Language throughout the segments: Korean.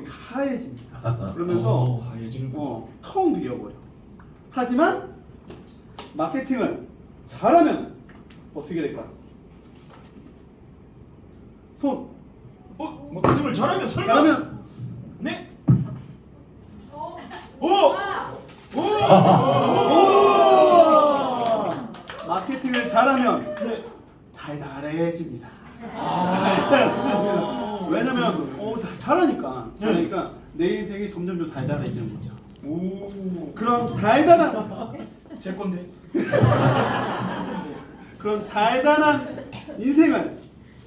하얘집니다. 그러면서 하얘지는 텅 비어버려. 하지만 마케팅을 잘하면 어떻게 될까요? 손 마케팅을 잘하면 설마? 잘하면 네? 마케팅을 잘하면 네. 달달해집니다. 달달해집니다. 왜냐면 잘하니까 내 인생이 점점 더 달달해지는 거죠. 그런 달달한 제 건데. 그런 달달한 인생을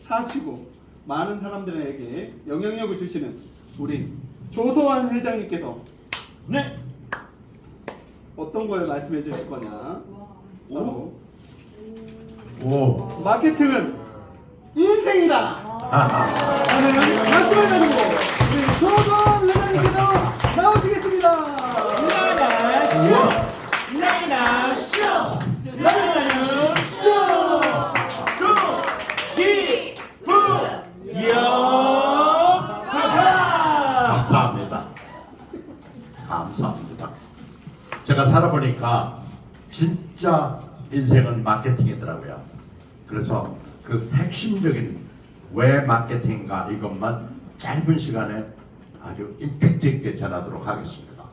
사시고 많은 사람들에게 영향력을 주시는 우리 조소환 회장님께서 네. 어떤 걸 말씀해 주실 거냐? 바로 오. 마케팅은 인생이다! 라는 말씀을 가지고 우리 조소환 회장님께서 나오시겠습니다! 나이나 쇼! 나이나 쇼! 감사합니다. 감사합니다. 제가 살아보니까 진짜 인생은 마케팅이더라고요. 그래서 그 핵심적인 왜 마케팅인가 이것만 짧은 시간에 아주 임팩트 있게 전하도록 하겠습니다.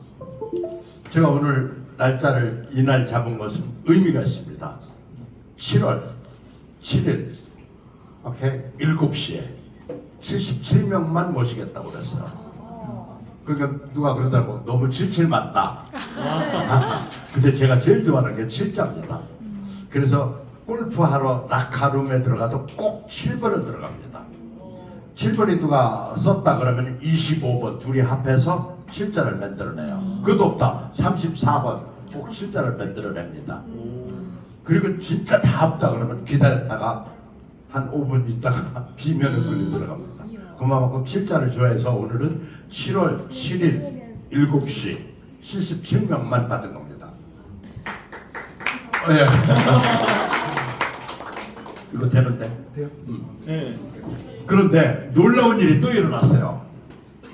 제가 오늘 날짜를 이날 잡은 것은 의미가 있습니다. 7월 7일 오케이 7시에 77명만 모시겠다고 그랬어요. 그러니까 누가 그러더라고 너무 77 맞다. 근데 제가 제일 좋아하는 게 7자입니다. 그래서 골프하러 라카룸에 들어가도 꼭 7번을 들어갑니다. 7번이 누가 썼다 그러면 25번 둘이 합해서 7자를 만들어내요. 그것도 없다 34번 꼭 7자를 만들어냅니다. 그리고 진짜 다 없다 그러면 기다렸다가 한 5분 있다가 비면을 걸리 들어갑니다. 그만큼 7자를 좋아해서 오늘은 7월 7일 7시 77명만 받은 겁니다. 예. 이거 되는데? 돼요? 네. 그런데 놀라운 일이 또 일어났어요.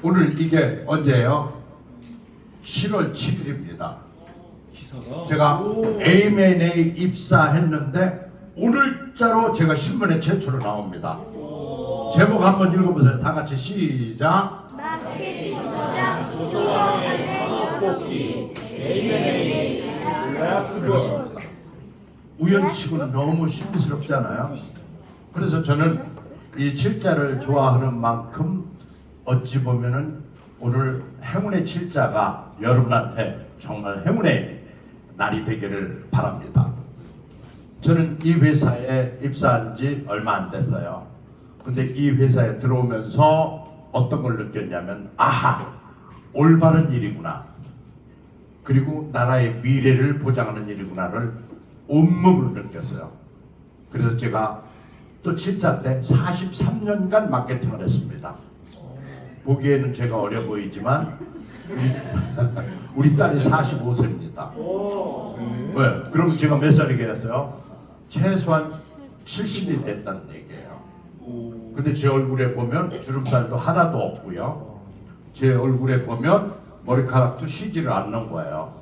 오늘 이게 언제예요? 7월 7일입니다. 기사가 제가 A&A 입사했는데 오늘자로 제가 신문에 최초로 나옵니다. 제목 한번 읽어보세요. 다 같이 시작. 마케팅 시장 조성하는 뽑기 우연치고는 너무 신비스럽잖아요. 그래서 저는 이 7자를 좋아하는 만큼 어찌 보면은 오늘 행운의 7자가 여러분한테 정말 행운의 날이 되기를 바랍니다. 저는 이 회사에 입사한 지 얼마 안 됐어요. 근데 이 회사에 들어오면서 어떤 걸 느꼈냐면 아하 올바른 일이구나. 그리고 나라의 미래를 보장하는 일이구나를 온몸으로 느꼈어요. 그래서 제가 또 7자 때 43년간 마케팅을 했습니다. 보기에는 제가 어려 보이지만 우리 딸이 45세입니다. 왜? 그럼 제가 몇 살이겠어요? 최소한 70이 됐다는 얘기예요. 근데 제 얼굴에 보면 주름살도 하나도 없고요. 제 얼굴에 보면 머리카락도 쉬지를 않는 거예요.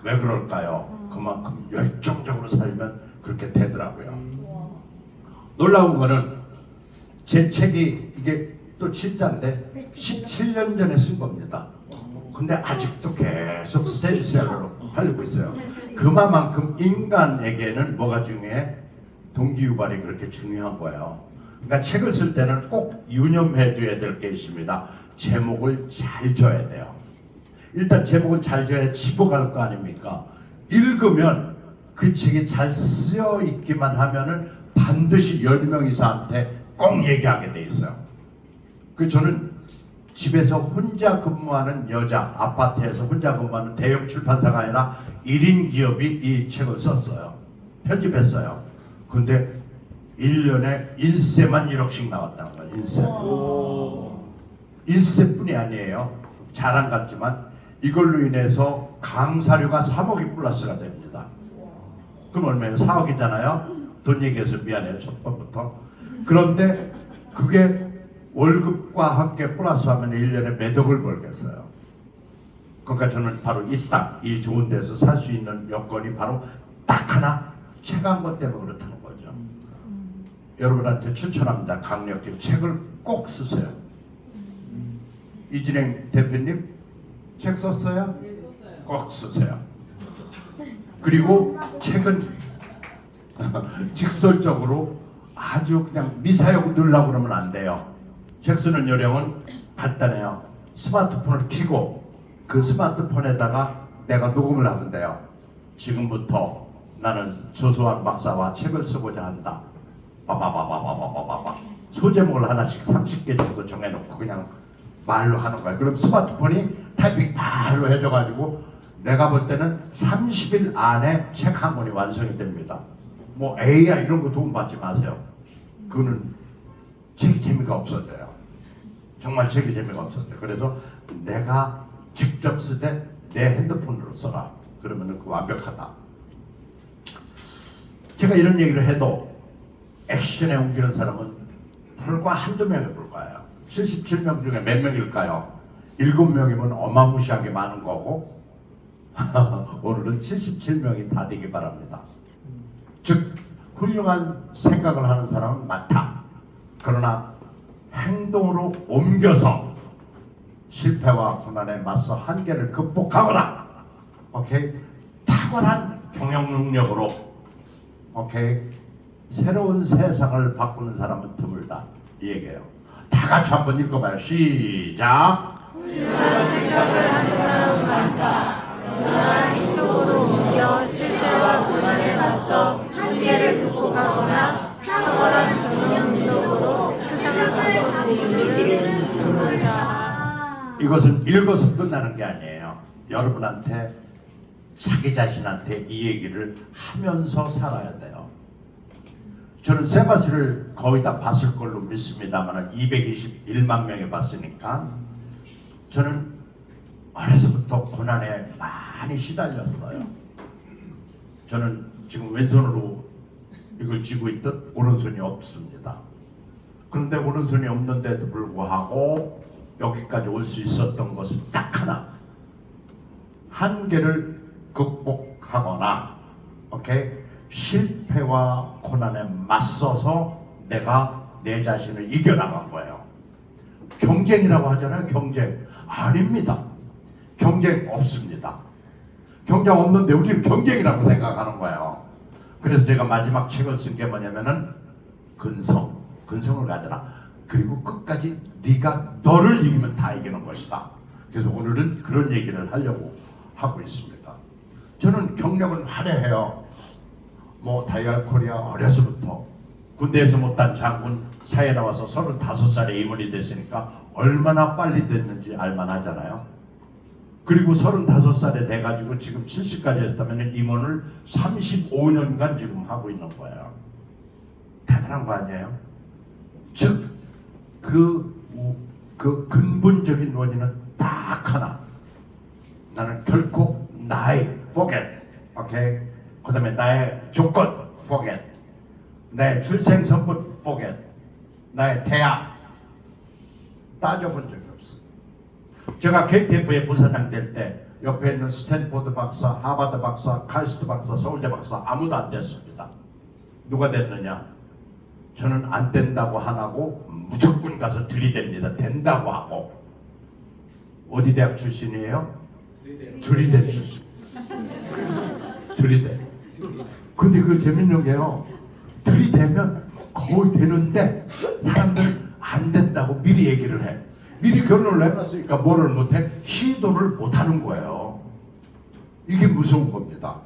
왜 그럴까요? 그만큼 열정적으로 살면 그렇게 되더라고요. 놀라운 거는 제 책이 이게 또 7자인데 17년 전에 쓴 겁니다. 근데 아직도 계속 스테디셀러로 하려고 있어요. 그만큼 인간에게는 뭐가 중요해? 동기유발이 그렇게 중요한 거예요. 그러니까 책을 쓸 때는 꼭 유념해 둬야 될 게 있습니다. 제목을 잘 줘야 돼요. 일단 제목을 잘 줘야 집어갈 거 아닙니까? 읽으면 그 책이 잘 쓰여 있기만 하면은 반드시 10명 이상한테 꼭 얘기하게 돼 있어요. 그 저는 집에서 혼자 근무하는 여자, 아파트에서 혼자 근무하는 대형 출판사가 아니라 1인 기업이 이 책을 썼어요. 편집했어요. 근데 1년에 인세만 1억씩 나왔다는 거예요. 인세. 인세뿐이 아니에요. 자랑 같지만 이걸로 인해서 강사료가 3억이 플러스가 됩니다. 그럼 얼마예요? 4억이잖아요. 돈 얘기해서 미안해요. 첫 번부터. 그런데 그게 월급과 함께 플러스하면 1년에 몇 억을 벌겠어요. 그러니까 저는 바로 이 땅, 이 좋은 데서 살 수 있는 여건이 바로 딱 하나, 책 한 권 때문에 그렇다는 거죠. 여러분한테 추천합니다. 강력히 책을 꼭 쓰세요. 이진행 대표님 책 썼어요? 네, 썼어요. 꼭 쓰세요. 그리고 책은 직설적으로 아주 그냥 미사역 넣으려고 그러면 안 돼요. 책 쓰는 요령은 간단해요. 스마트폰을 켜고 그 스마트폰에다가 내가 녹음을 하면 돼요. 지금부터 나는 조소환 박사와 책을 쓰고자 한다. 바바바바바바바바 소제목을 하나씩 30개 정도 정해놓고 그냥 말로 하는 거예요. 그럼 스마트폰이 타이핑 바로 해줘가지고 내가 볼 때는 30일 안에 책 한 권이 완성이 됩니다. 뭐 AI 이런 거 도움 받지 마세요. 그거는 책이 재미가 없어져요. 정말 책이 재미가 없어져요. 그래서 내가 직접 쓰되 내 핸드폰으로 써라. 그러면은 그 완벽하다. 제가 이런 얘기를 해도 액션에 옮기는 사람은 불과 한두 명에 불과해요. 77명 중에 몇 명일까요? 7명이면 어마무시하게 많은 거고 오늘은 77명이 다 되기 바랍니다. 즉 훌륭한 생각을 하는 사람은 많다. 그러나 행동으로 옮겨서 실패와 고난에 맞서 한계를 극복하거나 오케이 탁월한 경영 능력으로 오케이 새로운 세상을 바꾸는 사람은 드물다. 이 얘기예요. 다 같이 한번 읽어봐요. 시작. 훌륭한 생각을 하는 사람은 많다. 그러나 행동으로 옮겨 실패와 고난에 맞서 한계를 극복하거나 탁월한 경영 능력으로 세상을 바꾸는 이들은 드물다. 이것은 읽어서 끝나는 게 아니에요. 여러분한테 자기 자신한테 이 얘기를 하면서 살아야 돼요. 저는 세바스를 거의 다 봤을 걸로 믿습니다만 221만 명이 봤으니까 저는 어려서부터 고난에 많이 시달렸어요. 저는 지금 왼손으로 이걸 쥐고 있듯 오른손이 없습니다. 그런데 오른손이 없는데도 불구하고 여기까지 올 수 있었던 것은 딱 하나. 한계를 극복하거나 오케이? 실패와 고난에 맞서서 내가 내 자신을 이겨나간 거예요. 경쟁이라고 하잖아요. 경쟁. 아닙니다. 경쟁 없습니다. 경쟁 없는데 우리는 경쟁이라고 생각하는 거예요. 그래서 제가 마지막 책을 쓴 게 뭐냐면은 근성을 가져라. 그리고 끝까지 네가 너를 이기면 다 이기는 것이다. 그래서 오늘은 그런 얘기를 하려고 하고 있습니다. 저는 경력은 화려해요. 뭐 다이얼 코리아 어려서부터 군대에서 못한 장군 사회 나와서 35살에 임원이 됐으니까 얼마나 빨리 됐는지 알만하잖아요. 그리고 35살에 돼가지고 지금 70까지 했다면 임원을 35년간 지금 하고 있는 거예요. 대단한 거 아니에요? 즉 그 근본적인 원인은 딱 하나. 나는 결코 나의 forget, 오케이? 그 다음에 나의 조건 forget, 나의 출생선고 forget, 나의 대학 따져본 적이 없어. 제가 KTF의 부사장 될 때 옆에 있는 스탠포드 박사, 하버드 박사, 카이스트 박사, 서울대 박사 아무도 안 됐습니다. 누가 됐느냐? 저는 안 된다고 안 하고 무조건 가서 들이댑니다. 된다고 하고. 어디 대학 출신이에요? 들이대 출신. 들이대. 근데 그 재밌는 게요. 들이대면 거의 되는데 사람들 안 된다고 미리 얘기를 해. 미리 결론을 해놨으니까 뭐를 못해? 시도를 못하는 거예요. 이게 무서운 겁니다.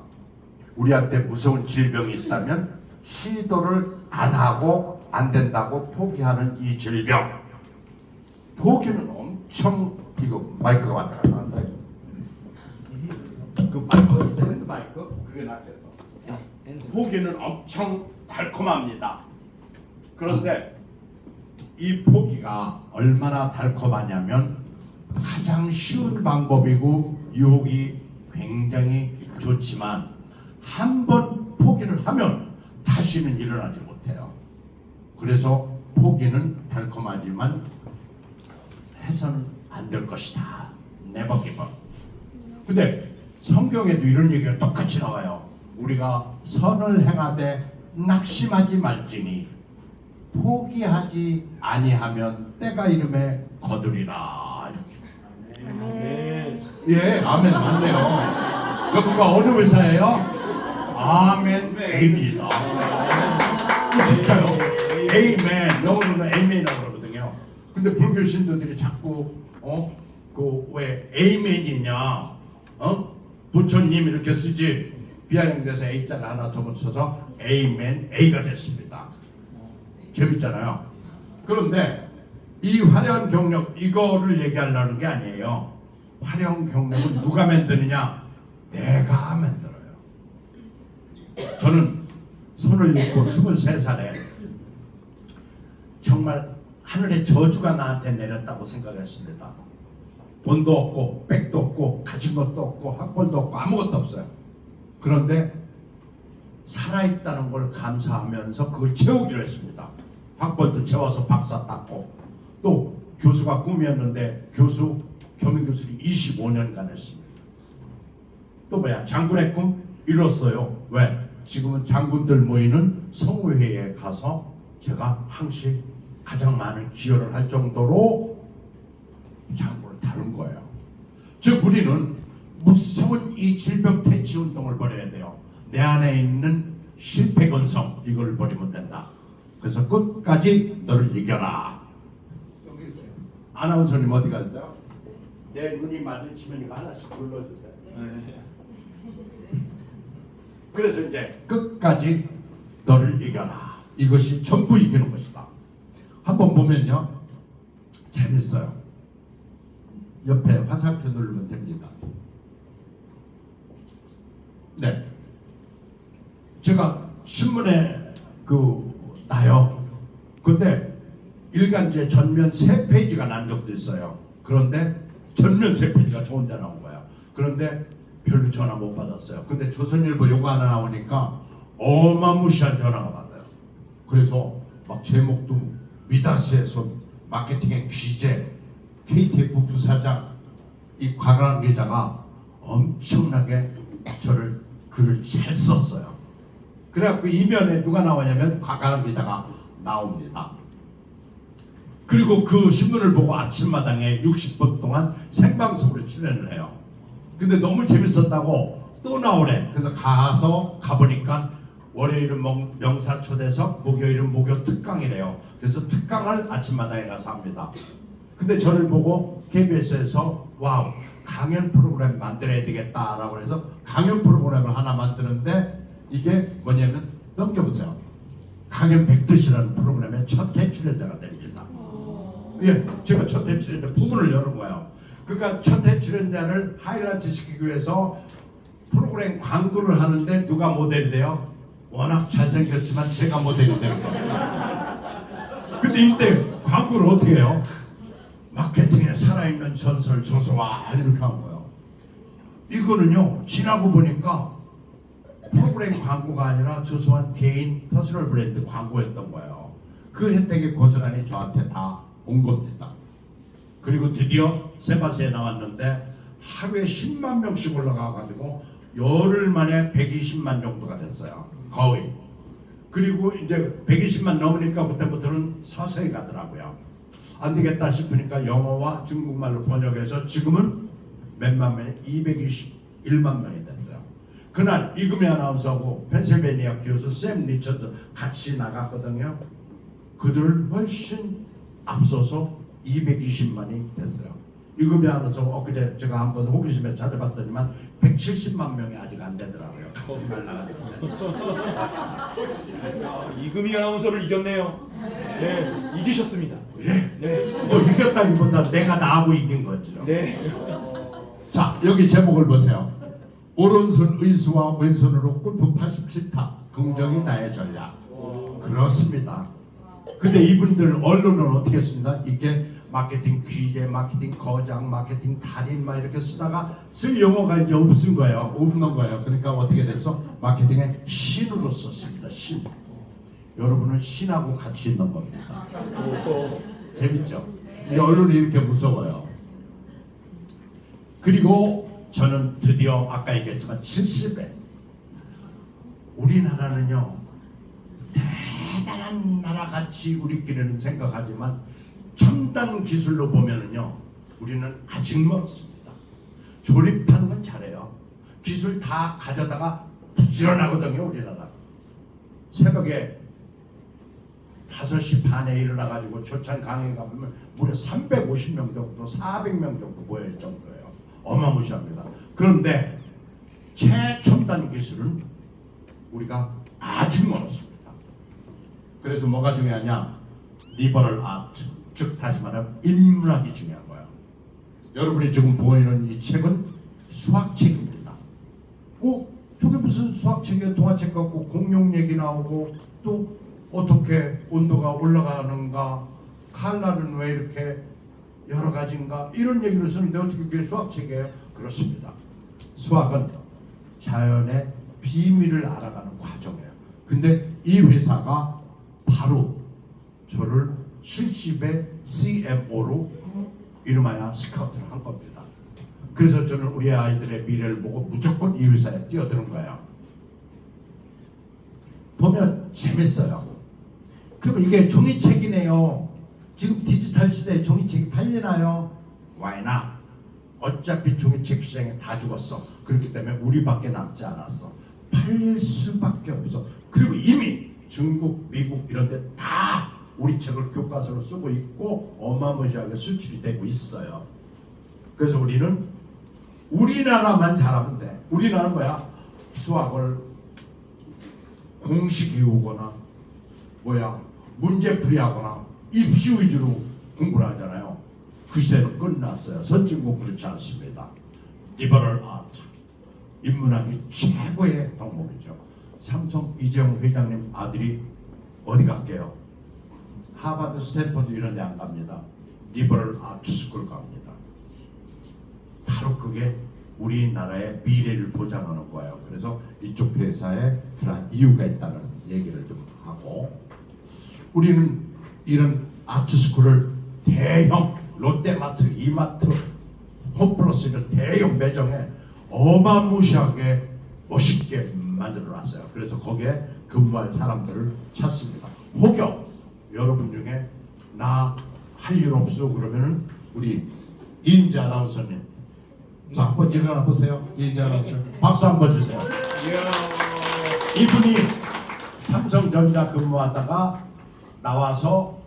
우리한테 무서운 질병이 있다면 시도를 안 하고 안 된다고 포기하는 이 질병. 포기는 엄청 이거 마이크가 왔다 갔다 한다. 그 마이크 핸드 마이크 그게 낫겠어. 포기는 엄청 달콤합니다. 그런데 이 포기가 얼마나 달콤하냐면 가장 쉬운 방법이고 유혹이 굉장히 좋지만 한 번 포기를 하면 다시는 일어나지 못해요. 그래서 포기는 달콤하지만 해서는 안 될 것이다. Never give up. 근데 성경에도 이런 얘기가 똑같이 나와요. 우리가 선을 행하되 낙심하지 말지니 포기하지 아니하면 때가 이름에 거두리라. 이렇게. 네. 예, 아멘 맞네요. 여기가 어느 회사예요? 아멘 에이입니다. 진짜요? 에이멘. 영어로는 에이멘이라고 그러거든요. 근데 불교 신도들이 자꾸 그 왜 에이멘이냐? 부처님 이렇게 쓰지. 비아냥돼서 A자를 하나 더 붙여서 에이멘 A가 됐습니다. 재밌잖아요. 그런데 이 화려한 경력 이거를 얘기하려는 게 아니에요. 화려한 경력은 누가 만드느냐? 내가 만들어요. 저는 손을 놓고 23살에 정말 하늘의 저주가 나한테 내렸다고 생각했습니다. 돈도 없고 백도 없고 가진 것도 없고 학벌도 없고 아무것도 없어요. 그런데 살아있다는 걸 감사하면서 그걸 채우기로 했습니다. 학벌도 채워서 박사 땄고 또 교수가 꿈이었는데 교수 겸임교수를 25년간 했습니다. 또 뭐야? 장군의 꿈 이뤘어요. 왜? 지금은 장군들 모이는 성회에 가서 제가 항시 가장 많은 기여를 할 정도로 장군을 다룬 거예요. 즉 우리는 무서운 이 질병 퇴치 운동을 벌여야 돼요. 내 안에 있는 실패 근성 이걸 버리면 된다. 그래서 끝까지 너를 이겨라. 아나운서님 어디 갔어요? 내 눈이 마주치면 이거 하나씩 불러주세요. 그래서 이제 끝까지 너를 이겨라. 이것이 전부 이기는 것이다. 한번 보면요 재밌어요. 옆에 화살표 누르면 됩니다. 네, 제가 신문에 나요. 근데 일간지에 전면 3페이지가 난 적도 있어요. 그런데 전면 3페이지가 좋은 데 나온 거예요. 그런데 별로 전화 못 받았어요. 근데 조선일보 요거 하나 나오니까 어마무시한 전화가 받아요. 그래서 막 제목도 미다스의 손, 마케팅의 귀재, KTF 부사장, 이 곽아람 기자가 엄청나게 저를 글을 잘 썼어요. 그래갖고 이면에 누가 나오냐면 곽아람 기자가 나옵니다. 그리고 그 신문을 보고 아침마당에 60분 동안 생방송으로 출연을 해요. 근데 너무 재밌었다고 또 나오래. 그래서 가보니까 월요일은 명사 초대석, 목요일은 목요 특강이래요. 그래서 특강을 아침마당에 가서 합니다. 근데 저를 보고 KBS에서 와우 강연 프로그램 만들어야 되겠다라고 해서 강연 프로그램을 하나 만드는데 이게 뭐냐면 넘겨보세요. 강연 100도시라는 프로그램의 첫 해출연자가 됩니다. 예, 제가 첫 해출연자 부문을 여는 거예요. 그러니까 첫 해출연자를 하이라이트 시키기 위해서 프로그램 광고를 하는데 누가 모델이 돼요? 워낙 잘생겼지만 제가 모델이 되는 거예요. 근데 이때 광고를 어떻게 해요? 마케팅에 살아있는 전설 조소와 이렇게 한 거예요. 이거는요 지나고 보니까 프로그램 광고가 아니라 조소한 개인 퍼스널 브랜드 광고였던 거예요. 그 혜택이 고스란히 저한테 다 온 겁니다. 그리고 드디어 세바스에 나왔는데 하루에 10만 명씩 올라가가지고 열흘 만에 120만 정도가 됐어요. 거의. 그리고 이제 120만 넘으니까 그때부터는 서서히 가더라고요. 안 되겠다 싶으니까 영어와 중국말로 번역해서 지금은 몇만 명이 221만 명이 됐어요. 그날 이금희 아나운서하고 펜실베니아 교수 샘 리처드 같이 나갔거든요. 그들을 훨씬 앞서서 220만이 됐어요. 이금희 아나운서가 엊그제 제가 한번 호기심에 찾아봤더니만 170만 명이 아직 안 되더라고요. 같은 날 나가는데. 이금희 아나운서를 이겼네요. 네, 이기셨습니다. 예. 네. 이겼다기보다 내가 나하고 이긴 거죠. 네. 자, 여기 제목을 보세요. 오른손 의수와 왼손으로 골프 87타. 긍정이 나의 전략. 그렇습니다. 근데 이분들 언론은 어떻게 했습니까? 이게 마케팅 귀재, 마케팅 거장, 마케팅 달인 막 이렇게 쓰다가 쓸 용어가 이제 없은 거예요. 없는 거예요. 그러니까 어떻게 됐어? 마케팅의 신으로 썼습니다. 신. 여러분은 신하고 같이 있는 겁니다. 재밌죠? 이 언론이 이렇게 무서워요. 그리고 저는 드디어 아까 얘기했지만 70에 우리나라는요 대단한 나라같이 우리끼리는 생각하지만 첨단 기술로 보면은요 우리는 아직 멀었습니다. 조립하는 건 잘해요. 기술 다 가져다가 부지런하거든요. 우리나라 새벽에 5시 반에 일어나가지고 조찬 강의 가보면 무려 350명 정도 400명 정도 모일 정도예요. 어마무시합니다. 그런데 최첨단 기술은 우리가 아직 멀었습니다. 그래서 뭐가 중요하냐? 리버럴 아트, 즉 다시 말하면 인문학이 중요한 거예요. 여러분이 지금 보이는 이 책은 수학책입니다. 저게 무슨 수학책이야? 동화책 같고 공룡 얘기 나오고 또 어떻게 온도가 올라가는가, 칼날은 왜 이렇게 여러 가지인가 이런 얘기를 쓰는데 어떻게 그게 수학책이에요? 그렇습니다. 수학은 자연의 비밀을 알아가는 과정이에요. 근데 이 회사가 바로 저를 70의 CMO로 이름하여 스카우트를 한 겁니다. 그래서 저는 우리 아이들의 미래를 보고 무조건 이 회사에 뛰어드는 거예요. 보면 재밌어요. 그럼 이게 종이책이네요. 지금 디지털 시대에 종이책이 팔리나요? Why not? 어차피 종이책 시장에 다 죽었어. 그렇기 때문에 우리밖에 남지 않았어. 팔릴 수밖에 없어. 그리고 이미 중국, 미국 이런 데 다 우리 책을 교과서로 쓰고 있고 어마무시하게 수출이 되고 있어요. 그래서 우리는 우리나라만 잘하면 돼. 우리나라는 뭐야? 수학을 공식 외우거나 문제풀이하거나 입시 위주로 공부를 하잖아요. 그 시대는 끝났어요. 선진국 그렇지 않습니다. 리버럴 아트, 인문학이 최고의 덕목이죠. 삼성 이재용 회장님 아들이 어디 갈게요? 하버드, 스탠퍼드 이런 데 안 갑니다. 리버럴 아트 스쿨 갑니다. 바로 그게 우리나라의 미래를 보장하는 거예요. 그래서 이쪽 회사에 그러한 이유가 있다는 얘기를 좀 하고, 우리는 이런 아트스쿨을 대형 롯데마트, 이마트, 홈플러스 이런 대형 매장에 어마무시하게 멋있게 만들어놨어요. 그래서 거기에 근무할 사람들을 찾습니다. 혹여 여러분 중에 나 할 일 없어 그러면은 우리 이인재 아나운서님, 자 한번 일어나 보세요. 이인재 아나운서 박수 한번 주세요. 이분이 삼성전자 근무하다가 나와서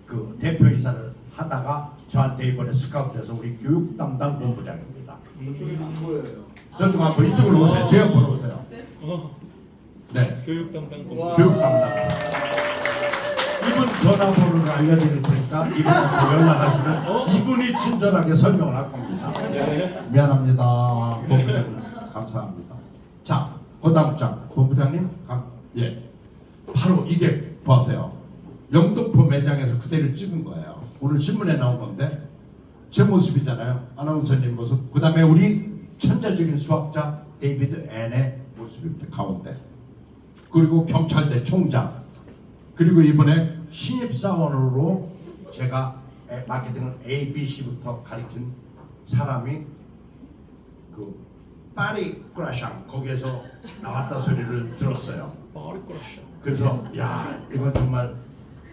그 대표이사를 하다가 저한테 이번에 스카우트해서 우리 교육 담당 본부장입니다. 저쪽에 안 보여요. 저쪽 한번 이쪽으로 오세요. 제 옆으로 오세요. 네. 교육 담당 와. 교육 담당. 이분 전화번호를 알려드릴 테니까 이분한테 연락하시면 이분이 친절하게 설명을 할 겁니다. 네. 미안합니다. 본부장님 감사합니다. 자, 그 다음 장 본부장님 예, 바로 이게 보세요. 영등포 매장에서 그대로 찍은 거예요. 오늘 신문에 나온 건데 제 모습이잖아요. 아나운서님 모습. 그 다음에 우리 천재적인 수학자 데이비드 앤의 모습입니다. 가운데. 그리고 경찰대 총장. 그리고 이번에 신입사원으로 제가 마케팅을 ABC부터 가르친 사람이 그 파리 크라샹 거기에서 나왔다 소리를 들었어요. 그래서 야 이건 정말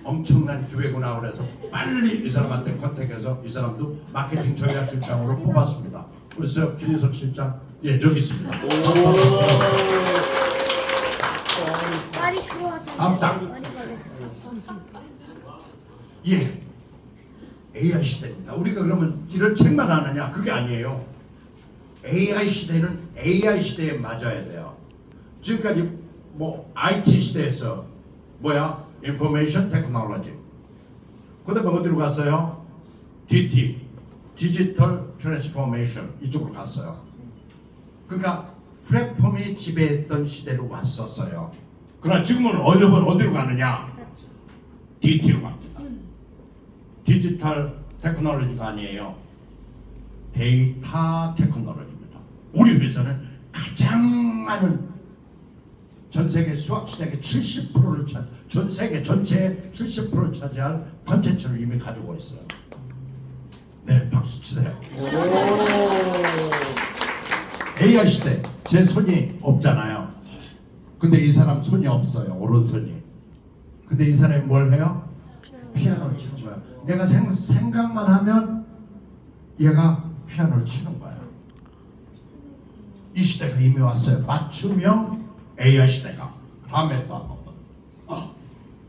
엄청난 기회구나 그래서 빨리 이 사람한테 컨택해서 이 사람도 마케팅 전략실장으로 뽑았습니다. 그래서 김인석 실장 예 저기 있습니다. 말이 들어와서 다음 장. 말이 걸렸죠. 예, AI 시대입니다. 우리가 그러면 이런 책만 하느냐? 그게 아니에요. AI 시대는 AI 시대에 맞아야 돼요. 지금까지 뭐 IT 시대에서 뭐야? 인포메이션 테크놀로지. 그다음에 어디로 갔어요? DT, 디지털 트랜스포메이션 이쪽으로 갔어요. 그러니까 플랫폼이 지배했던 시대로 왔었어요. 그러나 지금은 어디로 가느냐? DT로 갑니다. 디지털 테크놀로지가 아니에요. 데이터 테크놀로지입니다. 우리 회사는 가장 많은 전 세계 수학 시장의 70%를 전 세계 전체의 70%를 차지할 콘텐츠를 이미 가지고 있어요. 네, 박수 치세요. AI 시대 제 손이 없잖아요. 근데 이 사람 손이 없어요. 오른손이. 근데 이 사람이 뭘 해요? 피아노를 치는 거야. 내가 생각만 하면 얘가 피아노를 치는 거야. 이 시대가 이미 왔어요. 맞춤형 AI 시대가. 다음에 또 한번.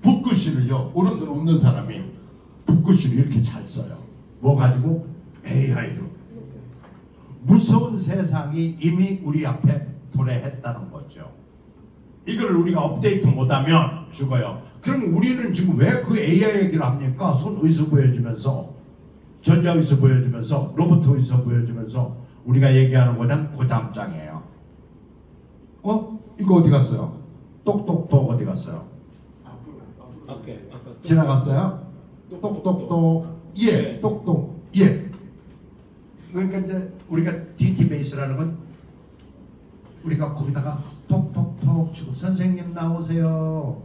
붓글씨를요. 오른손 없는 사람이 붓글씨를 이렇게 잘 써요. 뭐 가지고? AI로. 무서운 세상이 이미 우리 앞에 도래했다는 거죠. 이걸 우리가 업데이트 못하면 죽어요. 그럼 우리는 지금 왜 그 AI 얘기를 합니까? 손 의수 보여주면서, 전자 의수 보여주면서, 로봇 의수 보여주면서 우리가 얘기하는 거는 고담장이에요. 이거 어디 갔어요? 똑똑똑 어디 갔어요? 앞에 지나갔어요? 똑똑똑 예, 똑똑 예. 그러니까 이제 우리가 DT 베이스라는 건 우리가 거기다가 톡톡톡 치고 선생님 나오세요.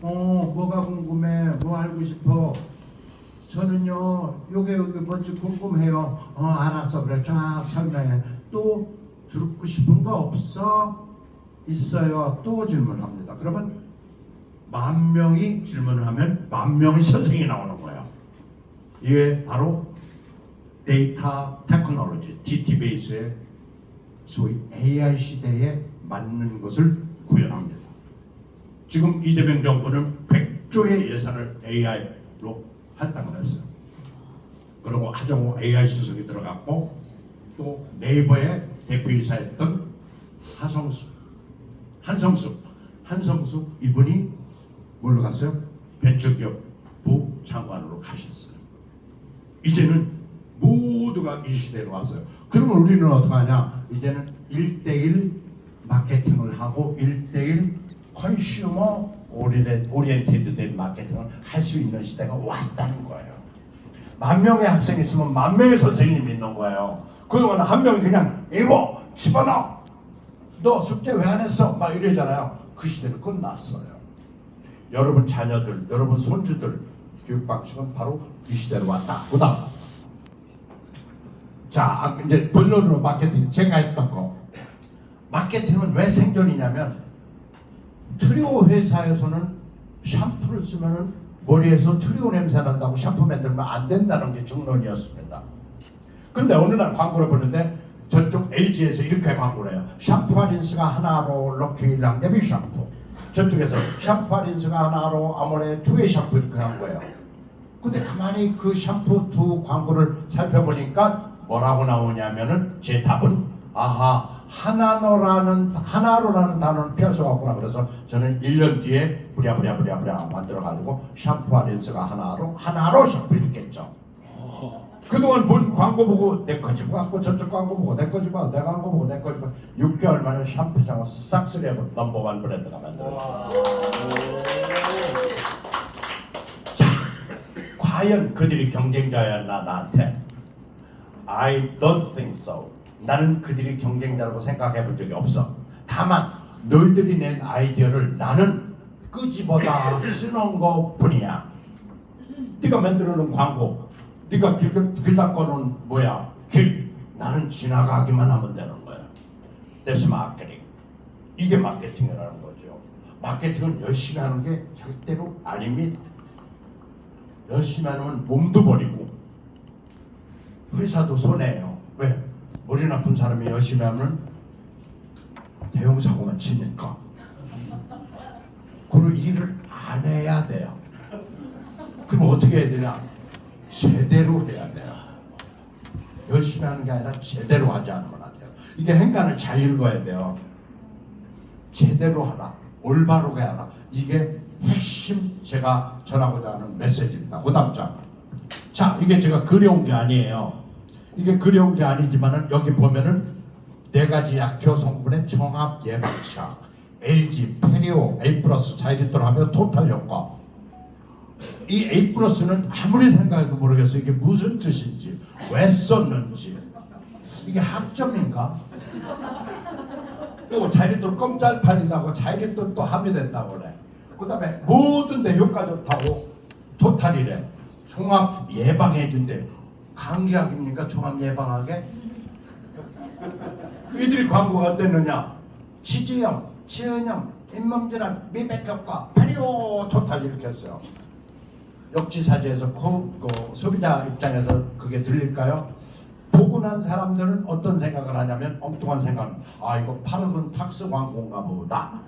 뭐가 궁금해? 뭐 알고 싶어? 저는요 요게 뭔지 궁금해요. 알았어. 그래 쫙 설명해. 또 듣고 싶은 거 없어? 있어요. 또 질문합니다. 그러면 10,000명이 질문을 하면 10,000명의 선생이 나오는 거예요. 이게 바로 데이터 테크놀로지 DT 베이스의 소위 AI 시대에 맞는 것을 구현합니다. 지금 이재명 정부는 100조의 예산을 AI로 할당을 했어요. 그리고 하정우 AI 수석이 들어갔고 또 네이버의 대표이사였던 한성숙 이분이 뭘로 갔어요? 벤처기업부 장관으로 가셨어요. 이제는 모두가 이 시대로 왔어요. 그러면 우리는 어떡하냐? 이제는 1:1 마케팅을 하고 1:1 컨슈머 오리엔티드 된 마케팅을 할 수 있는 시대가 왔다는 거예요. 10,000명의 학생이 있으면 10,000명의 선생님이 있는 거예요. 그동안 한 명이 그냥 이거 집어넣어. 너 숙제 왜 안 했어? 막 이러잖아요. 그 시대는 끝났어요. 여러분 자녀들, 여러분 손주들 교육 방식은 바로 이 시대로 왔다. 그다음 자 이제 본론으로 마케팅 제가 했던 거. 마케팅은 왜 생존이냐면 트리오 회사에서는 샴푸를 쓰면은 머리에서 트리오 냄새 난다고 샴푸 만들면 안 된다는 게 중론이었습니다. 근데 어느 날 광고를 보는데 저쪽 LG에서 이렇게 광고를 해요. 샴푸와 린스가 하나로 럭키랑 네비 샴푸. 저쪽에서 샴푸와 린스가 하나로 아모레 투웨이 샴푸 이렇게 한 거예요. 근데 가만히 그 샴푸 두 광고를 살펴보니까 뭐라고 나오냐면은 제 답은 하나로라는 단어는 펴서왔구나. 그래서 저는 1년 뒤에 부랴 만들어가지고 샴푸와 린스가 하나로 샴푸 이렇게 했죠. 그동안 본 광고 보고 내 거 집어갖고 저쪽 광고 보고 내 거 집어 내 광고 보고 내 거 집어 6개월 만에 샴푸장을 싹쓸이하고 넘버원 브랜드가 만들어졌어요. 자, 과연 그들이 경쟁자였나 나한테? I don't think so. 나는 그들이 경쟁자라고 생각해 본 적이 없어. 다만 너희들이 낸 아이디어를 나는 끄집어다 쓰는 것뿐이야. 네가 만들어 놓은 광고, 네가 길 닦아놓은 길, 나는 지나가기만 하면 되는 거야. That's marketing. 이게 마케팅이라는 거죠. 마케팅은 열심히 하는 게 절대로 아닙니다. 열심히 하면 몸도 버리고 회사도 손해예요. 왜? 머리 나쁜 사람이 열심히 하면 대형 사고만 치니까. 그리고 일을 안 해야 돼요. 그럼 어떻게 해야 되냐? 제대로 해야 돼요. 열심히 하는 게 아니라 제대로 하지 않으면 안 돼요. 이게 행간을 잘 읽어야 돼요. 제대로 하라, 올바르게 하라. 이게 핵심 제가 전하고자 하는 메시지입니다. 그 다음 장. 자, 이게 제가 그려온 게 아니에요. 이게 그려온 게 아니지만은 여기 보면은 4가지 약효 성분의 종합 예방차, LG, 페리오, A+ 자이리톨하며 토탈 효과. 이 A+는 아무리 생각해도 모르겠어요. 이게 무슨 뜻인지, 왜 썼는지. 이게 학점인가? 또 자리들 껌짤팔이라고 자리들 또 함유된다고 그래. 그 다음에 모든 데 효과 좋다고 토탈이래. 종합 예방해준대. 감기약입니까? 종합 예방하게? 이들이 광고가 됐느냐? 치주염, 치은염, 잇몸질환, 미백효과, 페리오 토탈 이렇게 했어요. 역지사지에서 그 소비자 입장에서 그게 들릴까요? 보고 난 사람들은 어떤 생각을 하냐면 엉뚱한 생각은 아 이거 파는 건 탁스 광고인가 보다.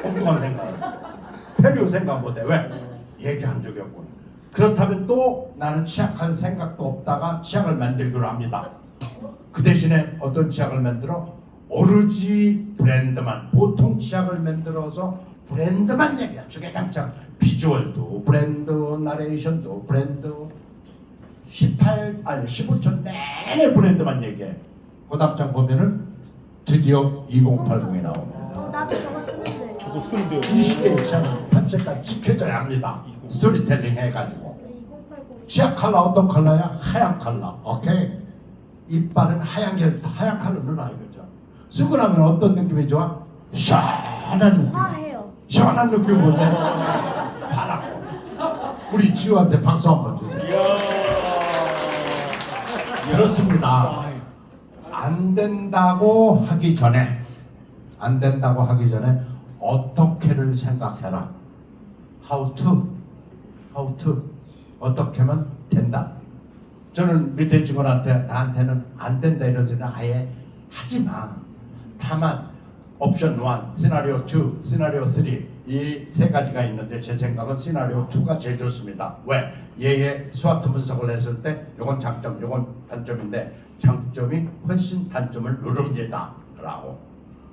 엉뚱한 생각을 페리오 생각 못해. 왜? 얘기한 적이 없고. 그렇다면 또 나는 치약할 생각도 없다가 치약을 만들기로 합니다. 그 대신에 어떤 치약을 만들어? 오로지 브랜드만, 보통 치약을 만들어서 브랜드만 얘기해. 주계장창 비주얼도 브랜드, 나레이션도 브랜드, 15초 내내 브랜드만 얘기해. 그 다음 장 보면은 드디어 2080이 나옵니다. 나도 저거 쓰는데. 저거 쓰는데요. 20대 이상은 탐색까지 지켜져야 합니다. 스토리텔링 해가지고. 치약 컬러 어떤 컬러야? 하얀 컬러. 오케이. 이빨은 하얀 컬러 넣어라 이거죠. 쓰고 나면 어떤 느낌이 좋아? 시원한 느낌. 화해요. 시원한 느낌 뭔데? 바라고. 우리 지우한테 박수 한번 주세요. 그렇습니다. 안 된다고 하기 전에 어떻게를 생각해라. How to 어떻게 하면 된다. 저는 밑에 직원한테 나한테는 안 된다 이러지는 아예 하지 마. 다만 옵션 1, 시나리오 2, 시나리오 3 이 세 가지가 있는데 제 생각은 시나리오 2가 제일 좋습니다. 왜? 얘의 스와트 분석을 했을 때 요건 장점, 요건 단점인데 장점이 훨씬 단점을 누릅니다. 라고.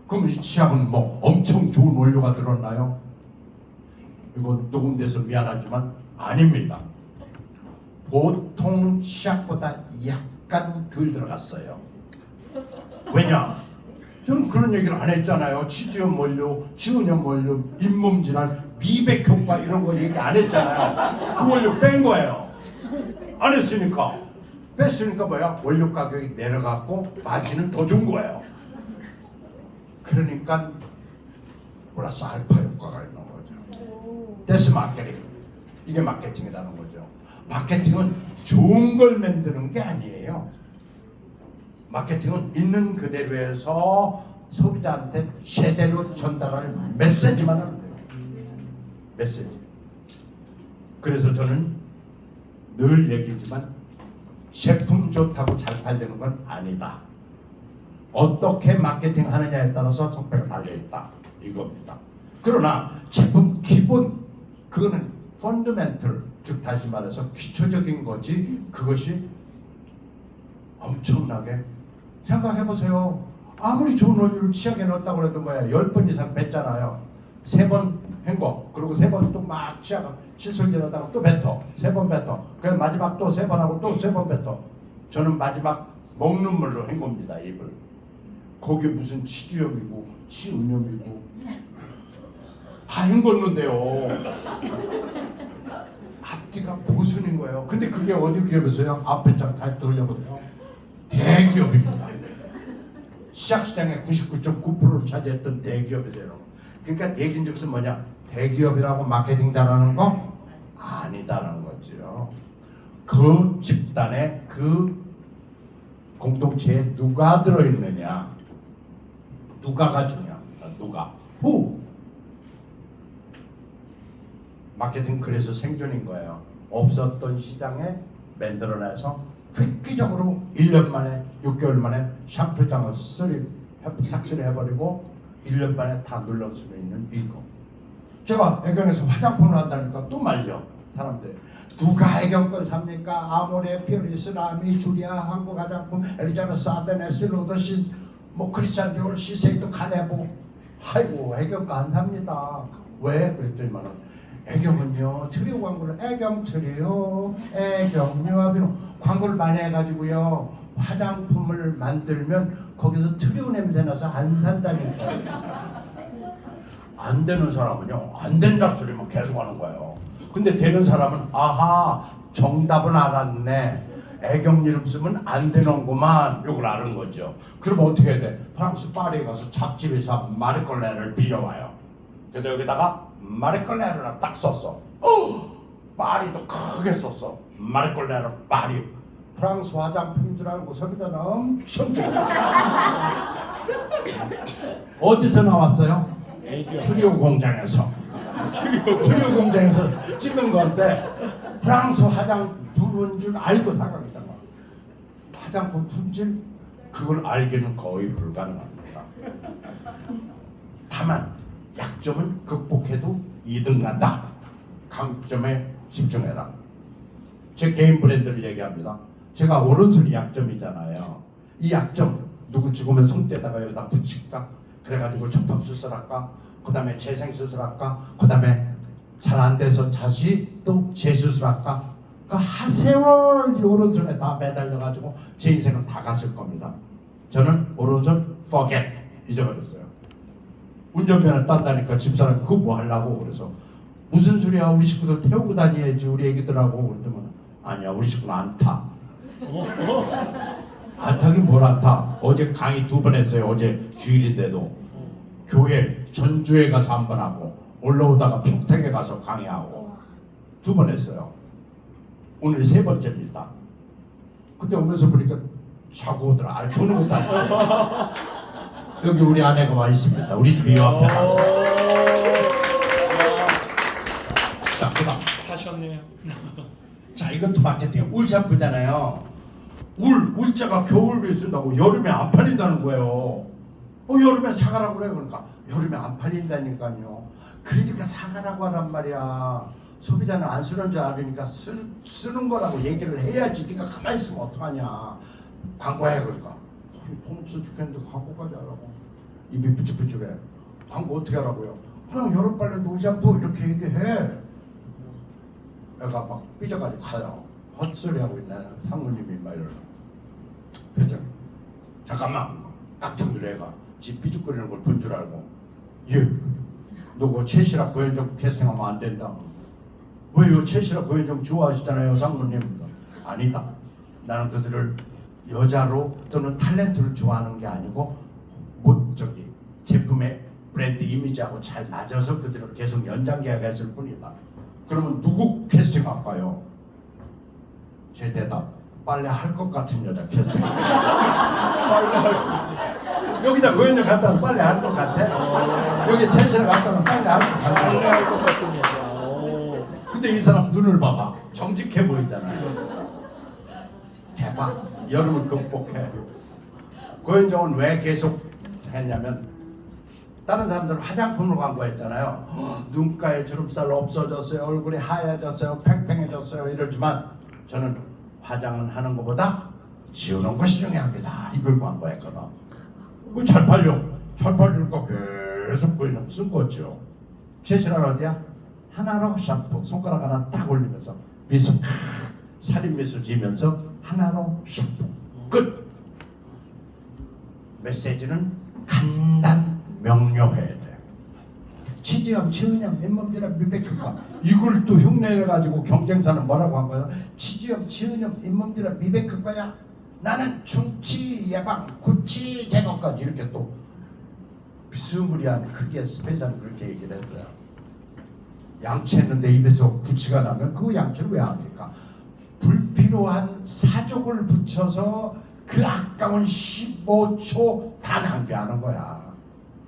그럼 이 치약은 뭐 엄청 좋은 원료가 들었나요? 이거 녹음돼서 미안하지만 아닙니다. 보통 치약보다 약간 덜 들어갔어요. 왜냐? 저는 그런 얘기를 안 했잖아요. 치주염 원료, 치은염 원료, 잇몸 질환, 미백 효과 이런 거 얘기 안 했잖아요. 그 원료 뺀 거예요. 안 했으니까. 뺐으니까 뭐야? 원료 가격이 내려갔고 마진은 더 준 거예요. 그러니까 플러스 알파 효과가 있는 거죠. 데스 마케팅. 이게 마케팅이라는 거죠. 마케팅은 좋은 걸 만드는 게 아니에요. 마케팅은 있는 그대로에서 소비자한테 제대로 전달할 메시지만 하면 돼요. 메시지. 그래서 저는 늘 얘기지만 제품 좋다고 잘 팔리는 건 아니다. 어떻게 마케팅 하느냐에 따라서 성패가 달려있다. 이겁니다. 그러나 제품 기본 그거는 펀더멘털 즉 다시 말해서 기초적인 거지 그것이 엄청나게 생각해보세요. 아무리 좋은 원료를 치약에 넣었다고 해도 뭐야 10번 이상 뱉잖아요. 3번 헹궈 그리고 3번 또 막 치약 칫솔질 하다가 또 뱉어 3번 뱉어 그래서 마지막 또 3번 하고 또 3번 뱉어. 저는 마지막 먹는 물로 헹굽니다. 입을. 거기 무슨 치주염이고 치은염이고 다 헹궜는데요. 앞뒤가 모순인 거예요. 근데 그게 어디 기업에서요? 앞에 장 다시 돌려보세요. 대기업입니다. 시작시장의 99.9%를 차지했던 대기업이래요. 그러니까 얘긴즉슨 뭐냐? 대기업이라고 마케팅 잘하는 거 아니다라는 거죠. 그 집단에 그 공동체에 누가 들어있느냐? 누가가 중요합니다. 누가? 후. 마케팅 그래서 생존인 거예요. 없었던 시장에 만들어내서 획기적으로 1년 만에 6개월 만에 샴푸장을 삭제를 해버리고 1년 만에 다 눌러올 수 있는 이거. 제가 애경에서 화장품을 한다니까 또 말려 사람들. 누가 애경 걸 삽니까? 아모레, 피오리스, 라미, 주리아, 한국 화장품, 엘리자베스, 아벤, 에스로더시, 뭐 크리스찬 디올, 시세이도, 카네보. 아이고 애경 거 안 삽니다. 왜? 그랬더니만은 애경은요 트리오 광고를 애경 트리오 애경 유아비노 광고를 많이 해가지고요 화장품을 만들면 거기서 트리오 냄새 나서 안 산다니까. 안 되는 사람은요 안 된다 소리만 계속 하는 거예요. 근데 되는 사람은 아하 정답은 알았네. 애경 이름 쓰면 안 되는구만. 요걸 아는 거죠. 그럼 어떻게 해야 돼? 프랑스 파리에 가서 찹집에서 마르콜레를 빌려와요. 그래서 여기다가 마르콜레를 딱 썼어. 파리도 크게 썼어. 마르콜레를 파리. 프랑스 화장품 줄 알고 소비자는 엄청 좋아. 어디서 나왔어요? 트리오 공장에서. 트리오 공장에서 찍은 건데 프랑스 화장품인 줄 알고 사가겠다. 화장품 품질 그걸 알기는 거의 불가능합니다. 다만 약점은 극복해도 2등 난다. 강점에 집중해라. 제 개인 브랜드를 얘기합니다. 제가 오른손이 약점이잖아요. 이 약점 누구 죽으면 손대다가 여기다 붙일까? 그래가지고 접합수술할까? 그 다음에 재생수술할까? 그 다음에 잘 안 돼서 다시 또 재수술할까? 그 하세월 이 오른손에 다 매달려가지고 제 인생은 다 갔을 겁니다. 저는 오른손 forget 잊어버렸어요. 운전면허 딴다니까 집사람이 그거 뭐 하려고 그래서 무슨 소리야 우리 식구들 태우고 다녀야지 우리 애기들하고 그랬더니 아니야 우리 식구는 안 타. 안 타긴 뭘 안 타. 어제 강의 2번 했어요. 어제 주일인데도 교회 전주에 가서 1번 하고 올라오다가 평택에 가서 강의하고 2번 했어요. 오늘 3번째입니다. 근데 오면서 보니까 자고 오더라. 저는 못하네. 여기 우리 아내가 와 있습니다. 우리 집 요 앞에 가서. 자, 그다음. 하셨네요. 자, 이것도 마케팅. 울 샴푸잖아요. 울자가 겨울에 쓴다고 여름에 안 팔린다는 거예요. 여름에 사가라고 그래. 그러니까 여름에 안 팔린다니까요. 그러니까 사가라고 하란 말이야. 소비자는 안 쓰는 줄 알으니까 쓰는 거라고 얘기를 해야지. 네가 가만히 있으면 어떡하냐. 광고해. 그러니까 돈 써 죽겠는데 광고까지 하라고. 입이 부쩍부쩍해. 광고 어떻게 하라고요? 그냥 여름빨래 노샴푸 이렇게 얘기해. 애가 막 삐져가지고 가요. 헛소리하고 있네. 상무님이 막 이러는 표정. 잠깐만. 깜짝 놀래 애가. 지 삐죽거리는 걸 본 줄 알고. 예. 너 그 최시라 고현정 캐스팅하면 안 된다. 왜요? 최시라 고현정 좋아하시잖아요 상무님. 아니다. 나는 그들을 여자로 또는 탤런트를 좋아하는 게 아니고 제품의 브랜드 이미지하고 잘 맞아서 그들을 계속 연장 계약했을 뿐이다. 그러면 누구 캐스팅 할까요? 제 대답. 빨래 할 것 같은 여자 캐스팅. 여기다 고현정 갖다 놓으면 빨래 할 것 같아? 여기 최시라 갖다 놓으면 빨래 할 것 같은 여자. 근데 이 사람 눈을 봐봐. 정직해 보이잖아요. 해봐. 여름을 극복해. 고현정은 왜 계속 했냐면 다른 사람들은 화장품을 광고했잖아요. 눈가에 주름살 없어졌어요. 얼굴이 하얘졌어요. 팽팽해졌어요. 이러지만 저는 화장은 하는 것보다 지우는 것이 중요합니다. 이걸 광고했거든. 그거 잘 팔려. 잘 팔리니까 계속 그냥 쓴 거죠. 최신한 어디야? 하나로 샴푸. 손가락 하나 딱 올리면서 미소 살인 미소 지면서 하나로 샴푸. 끝. 메시지는 간단 명료해야 돼. 치즈염, 치은염, 잇몸질환, 미백효과. 이걸 또 흉내내가지고 경쟁사는 뭐라고 한 거야? 치즈염, 치은염, 잇몸질환, 미백효과야. 나는 충치 예방, 구취 제거까지 이렇게 또 비스무리한 크게 스페셜 그렇게 얘기를 했어요. 양치했는데 입에서 구취가 나면 그 양치를 왜 합니까? 불필요한 사족을 붙여서 그 아까운 15초 다 낭비하는 거야.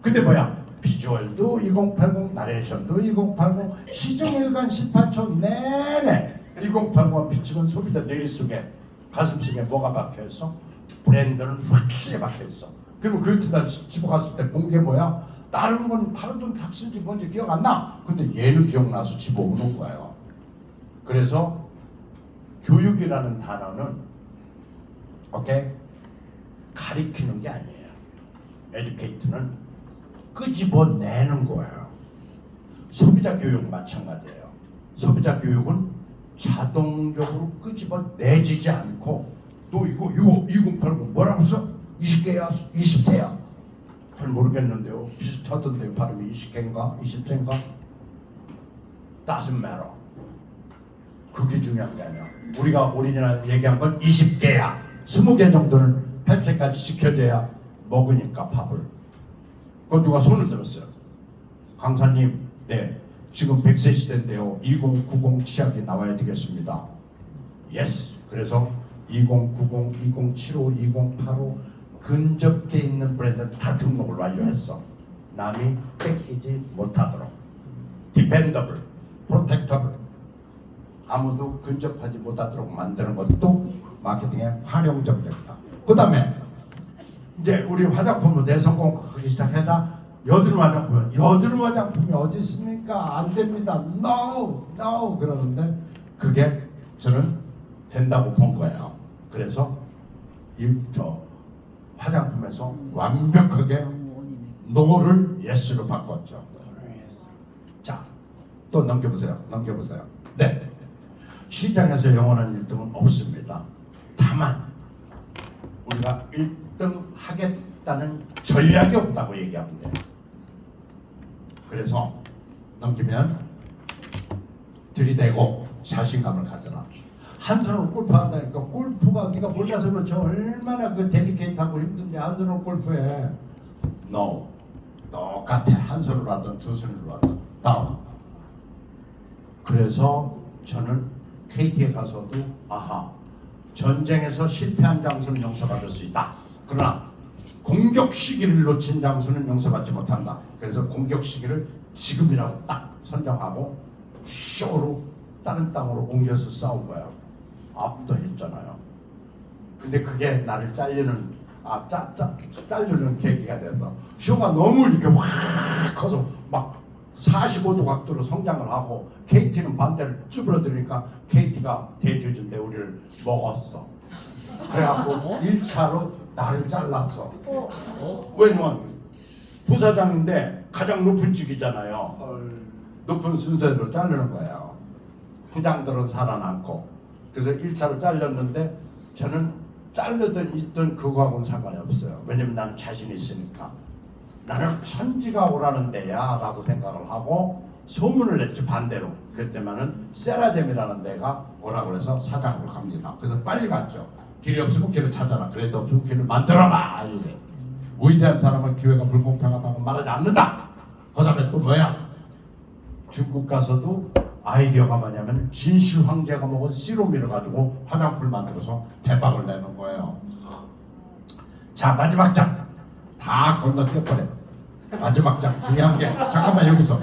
근데 뭐야? 비주얼도 2080, 나레이션도 2080, 시중일관 18초 내내 2080만 비치면 소비자 내리속에 가슴속에 뭐가 박혀있어? 브랜드는 확실히 박혀있어. 그러면 그 뒤다 집어갔을 때 본 게 뭐야? 다른 건 다른 돈 다 쓴지 뭔지 기억 안 나. 근데 얘는 기억나서 집어오는 거예요. 그래서 교육이라는 단어는 오케이? 가리키는 게 아니에요. 에듀케이트는 끄집어내는 거예요. 소비자 교육 마찬가지예요. 소비자 교육은 자동적으로 끄집어내지지 않고 너 이거 2080 뭐라고 써? 20개야? 20세야? 잘 모르겠는데요. 비슷하던데요. 발음이 20개인가? 20세인가? Doesn't matter. 그게 중요한 게 아니야. 우리가 오리지널 얘기한 건 20개야. 20개 정도는 폐쇄까지 지켜줘야 먹으니까 밥을. 그거 누가 손을 들었어요. 강사님, 네, 지금 100세 시대인데요. 2090 치약이 나와야 되겠습니다. 예스. 그래서 2090, 2075, 2085 근접돼 있는 브랜드는 다 등록을 완료했어. 남이 뺏기지 못하도록. 디펜더블, 프로텍터블, 아무도 근접하지 못하도록 만드는 것도 마케팅의 활용 전략이다. 그 다음에 이제 우리 화장품은 내 성공 하기 시작했다. 여드름 화장품이 어디 있습니까? 안 됩니다. No, no 그러는데 그게 저는 된다고 본 거예요. 그래서 저 화장품에서 완벽하게 no를 yes로 바꿨죠. 자, 또 넘겨보세요. 네, 시장에서 영원한 1등은 없습니다. 다만 우리가 1등 하겠다는 전략이 없다고 얘기하면 돼요. 그래서 넘기면 들이대고 자신감을 가져라. 한 손으로 골프 한다니까. 골프가 네가 몰라서 그렇죠. 얼마나 그 델리케이트하고 힘든지 한 손으로 골프해. No, 똑같아. 한 손으로 하든 두 손으로 하든. 다음. 그래서 저는 KT에 가서도 아하, 전쟁에서 실패한 장수는 용서받을 수 있다. 그러나 공격 시기를 놓친 장수는 용서받지 못한다. 그래서 공격 시기를 지금이라고 딱 선정하고 쇼로 다른 땅으로 옮겨서 싸운 거예요. 압도했잖아요. 근데 그게 나를 잘리는 계기가 돼서 쇼가 너무 이렇게 확 커서 막 45도 각도로 성장을 하고 KT는 반대로 쭈그러들으니까 KT가 대주주인데 우리를 먹었어. 그래갖고 1차로 나를 잘랐어. 왜냐면 부사장인데 가장 높은 직이잖아요. 높은 순서대로 자르는 거예요. 부장들은 살아남고. 그래서 1차로 잘렸는데 저는 자르든 있든 그거하고는 상관이 없어요. 왜냐면 나는 자신이 있으니까. 나는 천지가 오라는 데야 라고 생각을 하고 소문을 냈지. 반대로. 그때만은 세라젬이라는 데가 오라고 해서 사장으로 갑니다. 그래서 빨리 갔죠. 길이 없으면 길을 찾아라. 그래도 없으면 길을 만들어라. 이래. 위대한 사람은 기회가 불공평하다고 말하지 않는다. 그 다음에 또 뭐야? 중국 가서도 아이디어가 뭐냐면 진시 황제가 먹은 시로미를 가지고 화장품을 만들어서 대박을 내는 거예요. 자, 마지막 장 다 건너뛰어버려. 마지막 장 중요한 게 잠깐만 여기서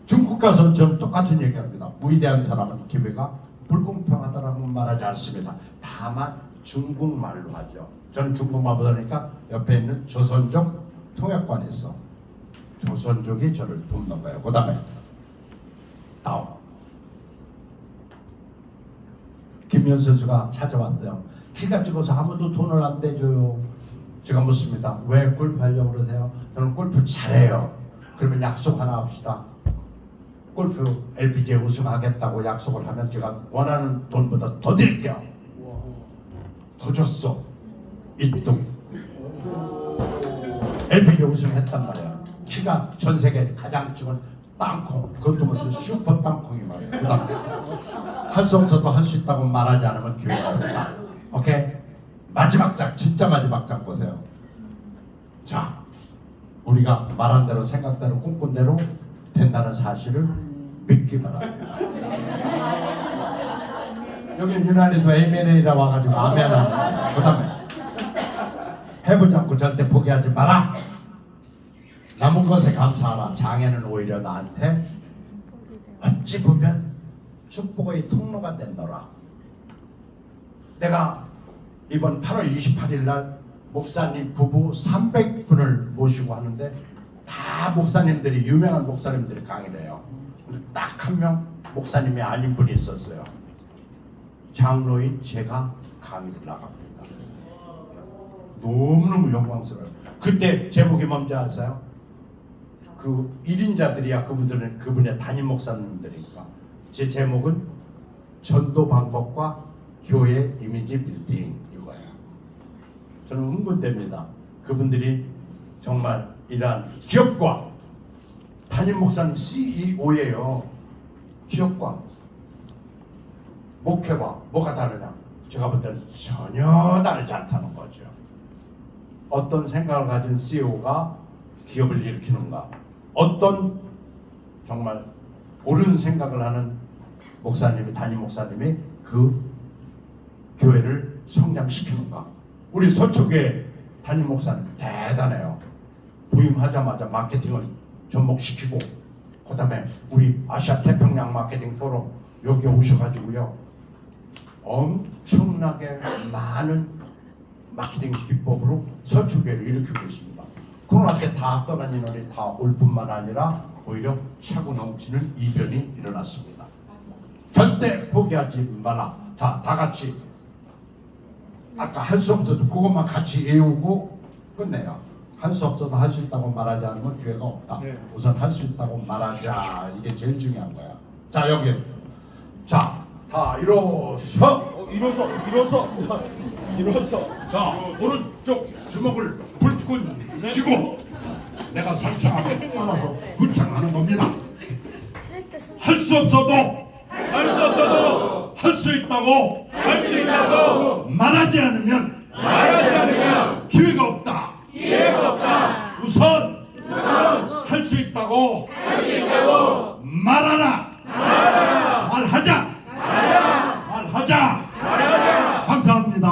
중국 가서 저는 똑같은 얘기합니다. 위대한 사람은 기회가 불공평하다라고 말하지 않습니다. 다만 중국말로 하죠. 저는 중국말 보다니까 옆에 있는 조선족 통역관이 있어. 조선족이 저를 돕는 거예요. 그 다음에 다음 김현 선수가 찾아왔어요. 키가 찍어서 아무도 돈을 안 대줘요. 제가 묻습니다. 왜 골프 하려고 그러세요? 저는 골프 잘해요. 그러면 약속 하나 합시다. 골프 LPGA 우승하겠다고 약속을 하면 제가 원하는 돈보다 더 드릴게요. 더 줬어. 1등. LPGA 우승했단 말이야. 키가 전 세계 가장 찍은 땅콩. 그것도 먼저 슈퍼 땅콩이 말이야. 그 다음에 할 수 없어도 할 수 있다고 말하지 않으면 기회가 없다. 오케이? 마지막 장, 진짜 마지막 장 보세요. 자, 우리가 말한 대로 생각대로 꿈꾼 대로 된다는 사실을 믿기 바랍니다. 여기 유난히도 AMN이라 와가지고 아멘하는. 그 다음에 해보지 않고 절대 포기하지 마라. 남은 것에 감사하라. 장애는 오히려 나한테 어찌 보면 축복의 통로가 된더라. 내가 이번 8월 28일 날 목사님 부부 300분을 모시고 하는데 다 목사님들이, 유명한 목사님들이 강의를 해요. 딱 한 명 목사님이 아닌 분이 있었어요. 장로인 제가 강의를 나갑니다. 너무너무 영광스러워요. 그때 제목이 뭔지 아세요? 그 1인자들이야. 그분들은 그분의 담임 목사님들이니까. 제 제목은 전도 방법과 교회 이미지 빌딩 이거예요. 저는 흥분됩니다. 그분들이 정말 이러한 기업과 담임 목사님 CEO예요. 기업과 목회와 뭐가 다르냐? 제가 볼 때는 전혀 다르지 않다는 거죠. 어떤 생각을 가진 CEO가 기업을 일으키는가? 어떤 정말 옳은 생각을 하는 목사님이, 담임 목사님이 그 교회를 성장시키는가? 우리 서초교회 담임 목사님 대단해요. 부임하자마자 마케팅을 접목시키고, 그 다음에 우리 아시아 태평양 마케팅 포럼 여기 오셔가지고요, 엄청나게 많은 마케팅 기법으로 서초교회를 일으키고 있습니다. 코로나 때 다 떠난 인원이 다 올 뿐만 아니라 오히려 차고 넘치는 이변이 일어났습니다. 절대 포기하지 마라. 자, 다 같이 아까 할 수 없어도 그것만 같이 외우고 끝내요. 할 수 없어도 할 수 있다고 말하지 않으면 기회가 없다. 네. 우선 할 수 있다고 말하자. 이게 제일 중요한 거야. 자, 여기. 자, 다 일어서. 일어서. 자, 오른쪽 주먹을 불끈 쥐고 내가 설창하고 따라서 후창하는 겁니다. 트랙터 손. 할 수 없어도 할 수 없어도 할 수 있다고 할 수 있다고 말하지 않으면 말하지 않으면 기회가 없다. 기회가 없다. 우선 할 수 있다고 말하라. 말하자. 감사합니다.